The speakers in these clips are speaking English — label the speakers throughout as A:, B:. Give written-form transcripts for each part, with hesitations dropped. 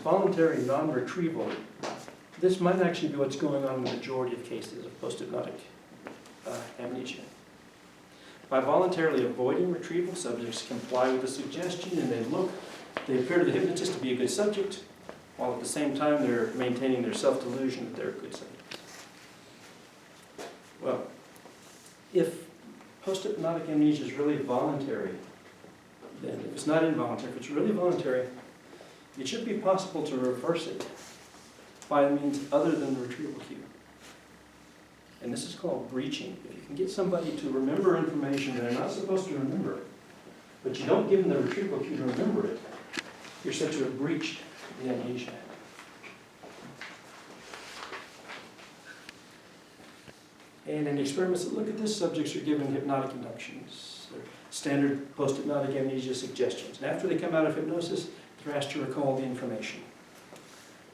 A: voluntary non-retrieval, this might actually be what's going on in the majority of cases of post-hypnotic amnesia. By voluntarily avoiding retrieval, subjects comply with the suggestion and they appear to the hypnotist to be a good subject, while at the same time they're maintaining their self-delusion that they're a good subject. Well, if post-hypnotic amnesia is really voluntary, then if it's not involuntary, if it's really voluntary, it should be possible to reverse it by means other than the retrieval cue. And this is called breaching. If you can get somebody to remember information they're not supposed to remember, but you don't give them the retrieval cue to remember it, you're said to have breached the amnesia. And in experiments that look at this, subjects are given hypnotic inductions, standard post-hypnotic amnesia suggestions. And after they come out of hypnosis, they're asked to recall the information.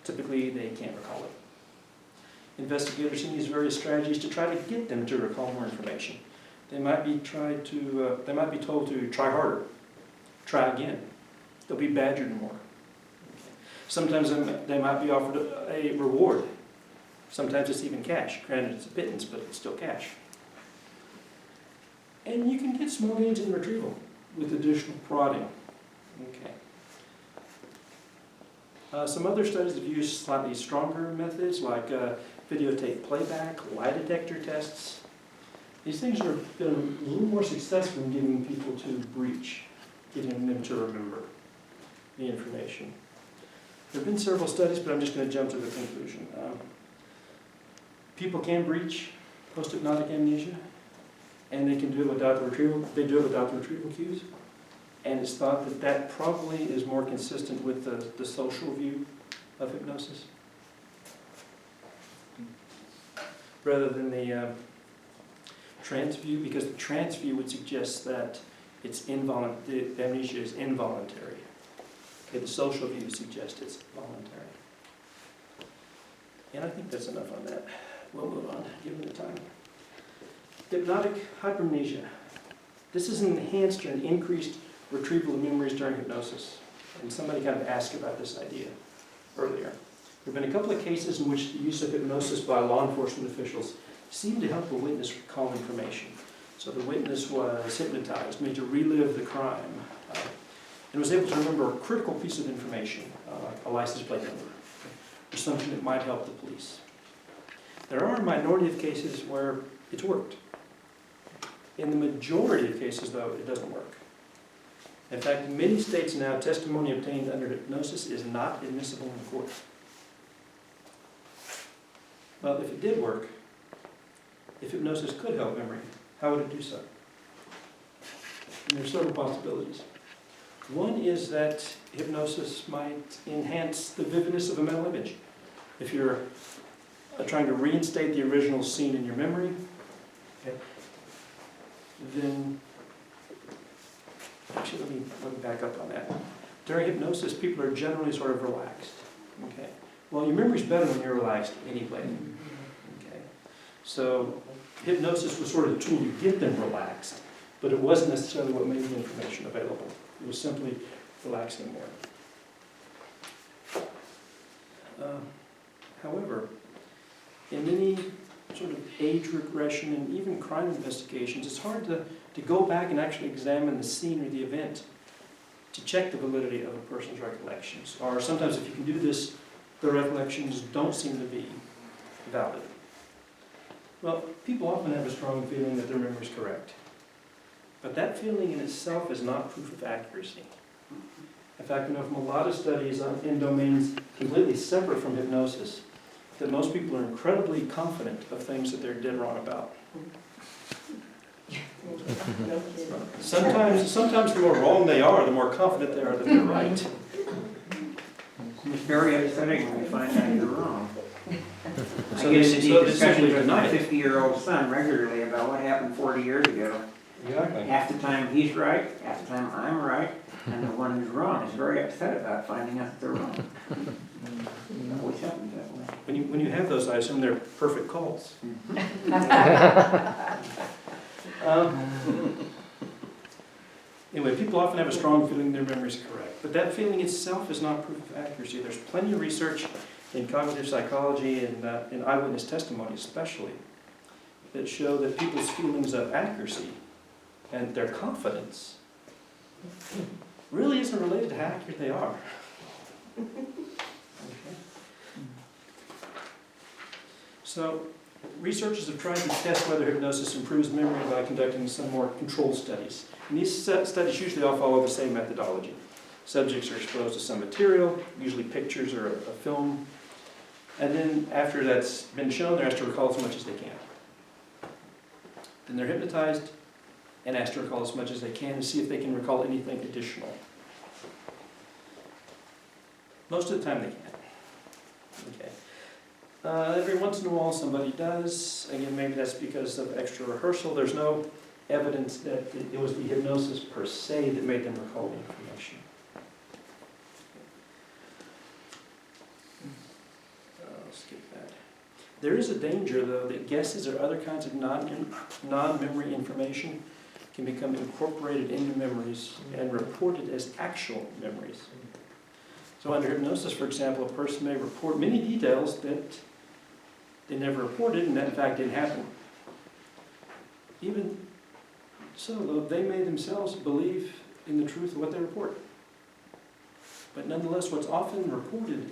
A: Typically, they can't recall it. Investigators use various strategies to try to get them to recall more information. They might be told to try harder, try again. They'll be badgered more. Sometimes they might be offered a reward. Sometimes it's even cash. Granted, it's a pittance, but it's still cash. And you can get small gains in retrieval with additional prodding. Okay. Some other studies have used slightly stronger methods like videotape playback, lie detector tests. These things have been a little more successful in getting people to breach, getting them to remember the information. There have been several studies, but I'm just going to jump to the conclusion. People can breach post-hypnotic amnesia, and they can do it without the retrieval. They do it without the retrieval cues. And it's thought that that probably is more consistent with the social view of hypnosis, rather than the trance view, because the trance view would suggest that it's the amnesia is involuntary. Okay, the social view suggests it's voluntary. And I think that's enough on that. We'll move on, given the time. Hypnotic hypermnesia. This is an enhanced and increased retrieval of memories during hypnosis. And somebody kind of asked about this idea earlier. There have been a couple of cases in which the use of hypnosis by law enforcement officials seemed to help a witness recall information. So the witness was hypnotized, made to relive the crime, and was able to remember a critical piece of information, like a license plate number, or something that might help the police. There are a minority of cases where it's worked. In the majority of cases, though, it doesn't work. In fact, in many states now, testimony obtained under hypnosis is not admissible in court. Well, if it did work, if hypnosis could help memory, how would it do so? And there are several possibilities. One is that hypnosis might enhance the vividness of a mental image. If you're trying to reinstate the original scene in your memory, okay, then actually, let me back up on that. During hypnosis, people are generally sort of relaxed. Okay. Well, your memory's better when you're relaxed anyway. Okay. So hypnosis was sort of a tool to get them relaxed, but it wasn't necessarily what made the information available. It was simply relaxing more. However, in many sort of age regression and even crime investigations, it's hard to go back and actually examine the scene or the event to check the validity of a person's recollections. Or sometimes if you can do this, the recollections don't seem to be valid. Well, people often have a strong feeling that their memory is correct. But that feeling in itself is not proof of accuracy. In fact, we know from a lot of studies in domains completely separate from hypnosis that most people are incredibly confident of things that they're dead wrong about. Sometimes the more wrong they are, the more confident they are that they're right.
B: It's very upsetting when you find out you're wrong.
A: So
B: I get into deep discussions with my
A: deny it.
B: 50-year-old son regularly about what happened 40 years ago.
A: Exactly.
B: Half the time he's right, half the time I'm right, and the one who's wrong is very upset about finding out that they're wrong. It always happens that way.
A: When you have those, I assume they're perfect calls. Anyway, people often have a strong feeling their memory is correct, but that feeling itself is not proof of accuracy. There's plenty of research in cognitive psychology and in eyewitness testimony especially that show that people's feelings of accuracy and their confidence really isn't related to how accurate they are. Okay. So, researchers have tried to test whether hypnosis improves memory by conducting some more controlled studies. And these studies usually all follow the same methodology. Subjects are exposed to some material, usually pictures or a film, and then after that's been shown, they're asked to recall as much as they can. Then they're hypnotized and asked to recall as much as they can to see if they can recall anything additional. Most of the time they can't. Okay. Every once in a while somebody does. Again, maybe that's because of extra rehearsal. There's no evidence that it was the hypnosis per se that made them recall the information. I'll skip that. There is a danger, though, that guesses or other kinds of non-memory information can become incorporated into memories and reported as actual memories. So under hypnosis, for example, a person may report many details that they never reported and that in fact didn't happen. Even so, though, they may themselves believe in the truth of what they report. But nonetheless, what's often reported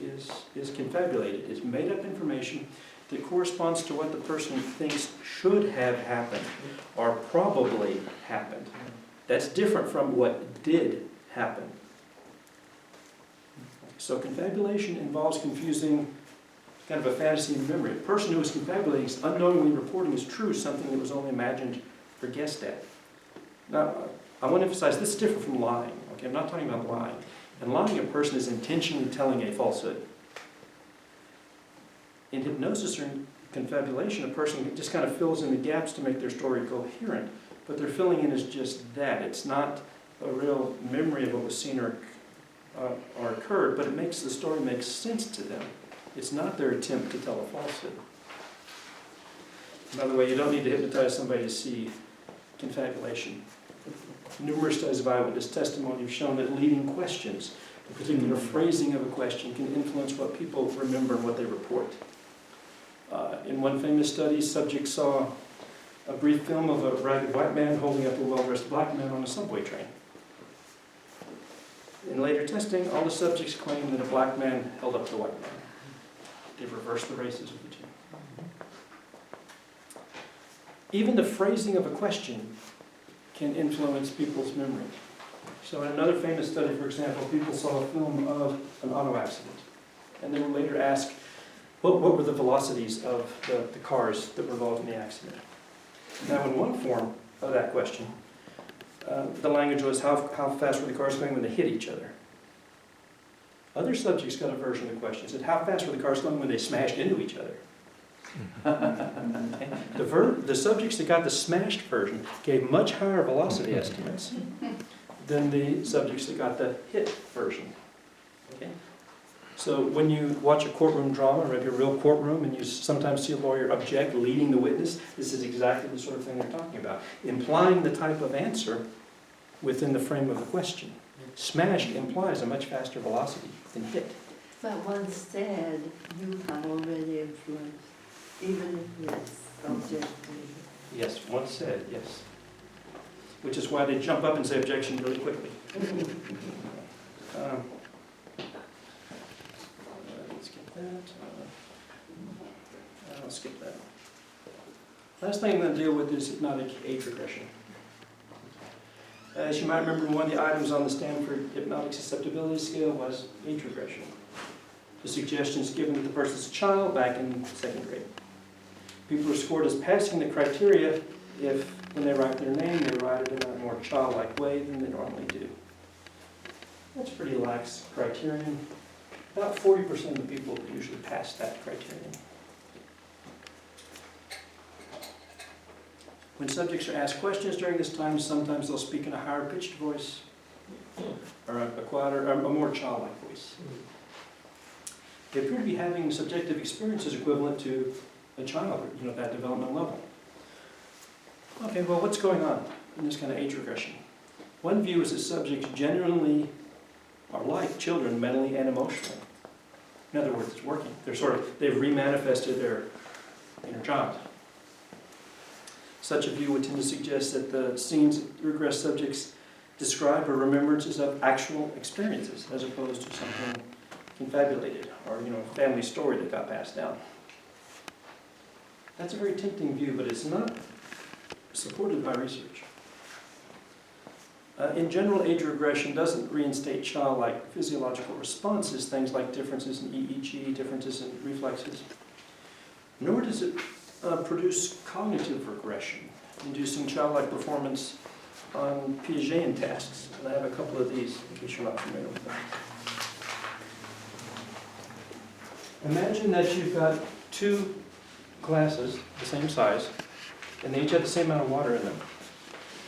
A: is confabulated. It's made up information that corresponds to what the person thinks should have happened or probably happened. That's different from what did happen. So confabulation involves confusing kind of a fantasy and memory. A person who is confabulating is unknowingly reporting as true something that was only imagined or guessed at. Now, I want to emphasize this is different from lying. Okay, I'm not talking about lying. In lying, a person is intentionally telling a falsehood. In hypnosis or in confabulation, a person just kind of fills in the gaps to make their story coherent. But their filling in is just that. It's not a real memory of what was seen or occurred, but it makes the story make sense to them. It's not their attempt to tell a falsehood. By the way, you don't need to hypnotize somebody to see confabulation. Numerous studies of eyewitness testimony have shown that leading questions, the particular phrasing of a question, can influence what people remember and what they report. In one famous study, subjects saw a brief film of a ragged white man holding up a well-dressed black man on a subway train. In later testing, all the subjects claimed that a black man held up the white man. They've reversed the races of the two. Even the phrasing of a question can influence people's memory. So in another famous study, for example, people saw a film of an auto accident, and they were later asked, what were the velocities of the cars that were involved in the accident? Now, in one form of that question, the language was how fast were the cars going when they hit each other. Other subjects got a version of the question. Said, how fast were the cars going when they smashed into each other? The subjects that got the smashed version gave much higher velocity estimates than the subjects that got the hit version. Okay? So when you watch a courtroom drama, or maybe a real courtroom, and you sometimes see a lawyer object leading the witness, this is exactly the sort of thing they're talking about. Implying the type of answer within the frame of the question. Smashed implies a much faster velocity than hit.
C: But once said, you have already influenced, even if it's subjective.
A: Yes, once said, yes. Which is why they jump up and say objection really quickly. Let's get that. I'll skip that. Last thing I'm going to deal with is hypnotic age regression. As you might remember, one of the items on the Stanford Hypnotic Susceptibility Scale was age regression. The suggestions given to the person's a child back in second grade. People are scored as passing the criteria if, when they write their name, they write it in a more childlike way than they normally do. That's a pretty lax criterion. About 40% of the people usually pass that criterion. When subjects are asked questions during this time, sometimes they'll speak in a higher pitched voice or a quieter, or a more childlike voice. They appear to be having subjective experiences equivalent to a child, at that developmental level. Okay, well, what's going on in this kind of age regression? One view is that subjects genuinely are like children mentally and emotionally. In other words, it's working. They've remanifested their inner child. Such a view would tend to suggest that the scenes that regressed subjects describe are remembrances of actual experiences as opposed to something confabulated or, family story that got passed down. That's a very tempting view, but it's not supported by research. In general, age regression doesn't reinstate childlike physiological responses, things like differences in EEG, differences in reflexes, nor does it produce cognitive regression, inducing childlike performance on Piagetian tasks. And I have a couple of these, in case you're not familiar with them. Imagine that you've got two glasses, the same size, and they each have the same amount of water in them.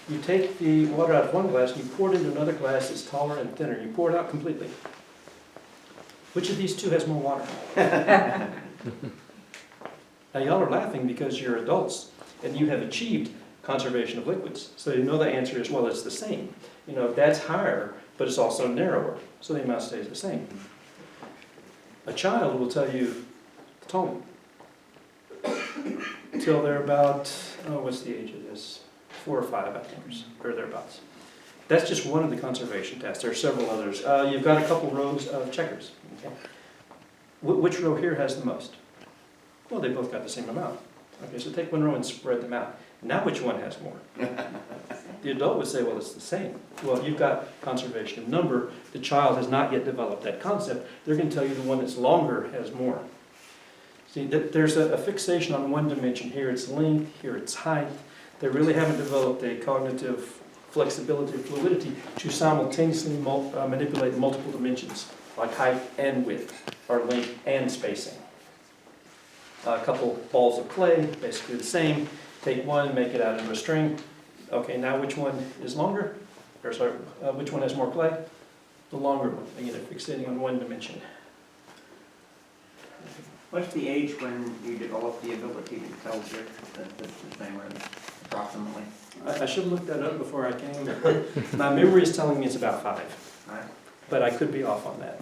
A: You take the water out of one glass and you pour it into another glass that's taller and thinner. You pour it out completely. Which of these two has more water? Now y'all are laughing because you're adults and you have achieved conservation of liquids. So you know the answer is, well, it's the same. That's higher, but it's also narrower. So the amount stays the same. A child will tell you, tell me, till they're about, what's the age of this? 4 or 5, I think, or thereabouts. That's just one of the conservation tests. There are several others. You've got a couple rows of checkers. Okay. Which row here has the most? Well, they both got the same amount. Okay, so take one row and spread them out. Now which one has more? The adult would say, well, it's the same. Well, you've got conservation of number. The child has not yet developed that concept. They're going to tell you the one that's longer has more. See, there's a fixation on one dimension. Here it's length, here it's height. They really haven't developed a cognitive flexibility, fluidity to simultaneously manipulate multiple dimensions, like height and width, or length and spacing. A couple balls of clay, basically the same. Take one, make it out into a string. Okay, now which one is longer? Or sorry, which one has more clay? The longer one. Again, they're fixating on one dimension.
B: What's the age when you develop the ability to tell the thing, approximately?
A: I should have looked that up before I came. My memory is telling me it's about 5.
B: Right.
A: But I could be off on that.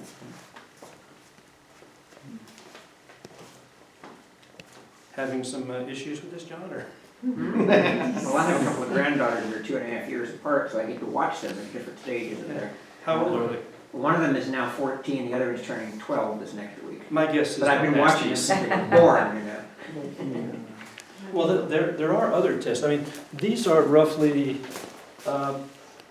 A: Having some issues with this, John? Or?
B: Well, I have a couple of granddaughters and they're 2.5 years apart, so I get to watch them at different stages of their.
A: How old are they?
B: One of them is now 14, the other is turning 12 this next week.
A: My guess is.
B: But I've been watching them since they were born,
A: Well, there are other tests. I mean, these are roughly,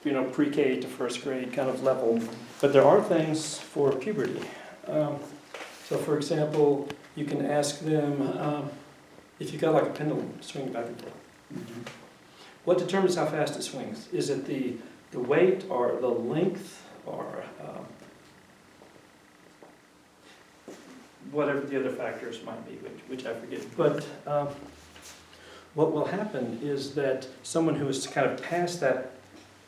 A: pre-K to first grade kind of level, but there are things for puberty. So, for example, you can ask them if you got like a pendulum swinging back and forth.
B: Mm-hmm.
A: What determines how fast it swings? Is it the weight or the length or whatever the other factors might be, which I forget. But what will happen is that someone who is kind of past that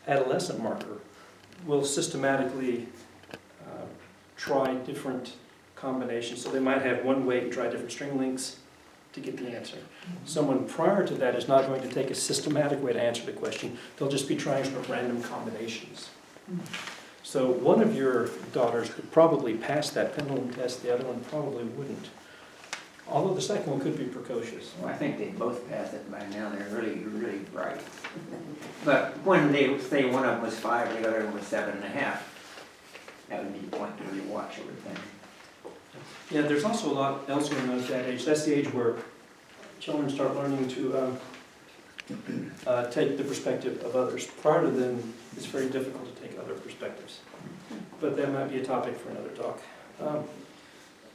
A: adolescent marker will systematically try different combinations. So they might have one weight and try different string lengths to get the answer. Someone prior to that is not going to take a systematic way to answer the question. They'll just be trying sort of random combinations. So one of your daughters could probably pass that pendulum test, the other one probably wouldn't. Although the second one could be precocious.
B: Well, I think they both passed it by now. They're really, really bright. But when they say one of them was 5 and the other one was 7.5, that would be the point to really watch, I would think.
A: Yeah, there's also a lot else going on at that age. That's the age where children start learning to take the perspective of others. Prior to then, it's very difficult to take other perspectives. But that might be a topic for another talk.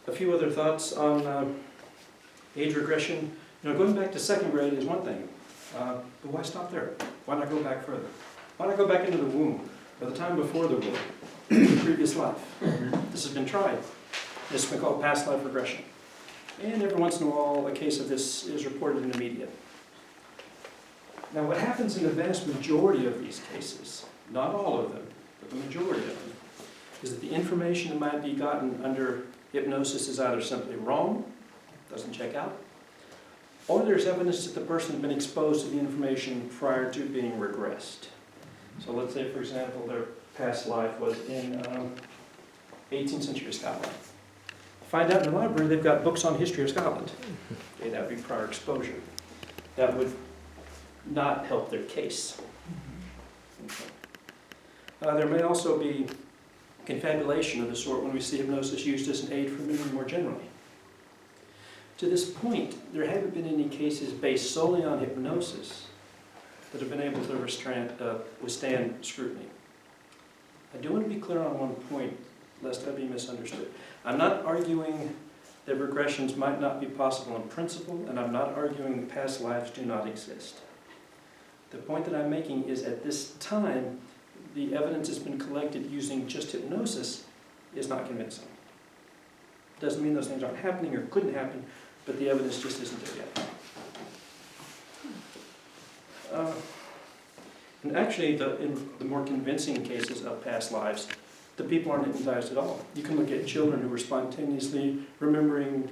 A: A few other thoughts on age regression. Going back to second grade is one thing, but why stop there? Why not go back further? Why not go back into the womb, or the time before the womb, the previous life? This has been tried. This has been called past life regression. And every once in a while, a case of this is reported in the media. Now, what happens in the vast majority of these cases, not all of them, but the majority of them, is that the information that might be gotten under hypnosis is either simply wrong, doesn't check out, or there's evidence that the person had been exposed to the information prior to being regressed. So let's say, for example, their past life was in 18th century Scotland. Find out in the library they've got books on history of Scotland. Okay, that would be prior exposure. That would not help their case. Okay. There may also be confabulation of the sort when we see hypnosis used as an aid for memory more generally. To this point, there haven't been any cases based solely on hypnosis that have been able to withstand scrutiny. I do want to be clear on one point, lest I be misunderstood. I'm not arguing that regressions might not be possible in principle, and I'm not arguing that past lives do not exist. The point that I'm making is at this time, the evidence has been collected using just hypnosis is not convincing. Doesn't mean those things aren't happening or couldn't happen, but the evidence just isn't there yet. And actually, in the more convincing cases of past lives, the people aren't hypnotized at all. You can look at children who are spontaneously remembering,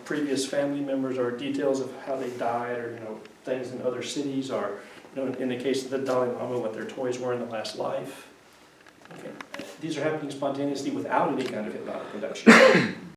A: previous family members or details of how they died, or things in other cities, or in the case of the Dalai Lama, what their toys were in the last life. Okay. These are happening spontaneously without any kind of hypnotic induction.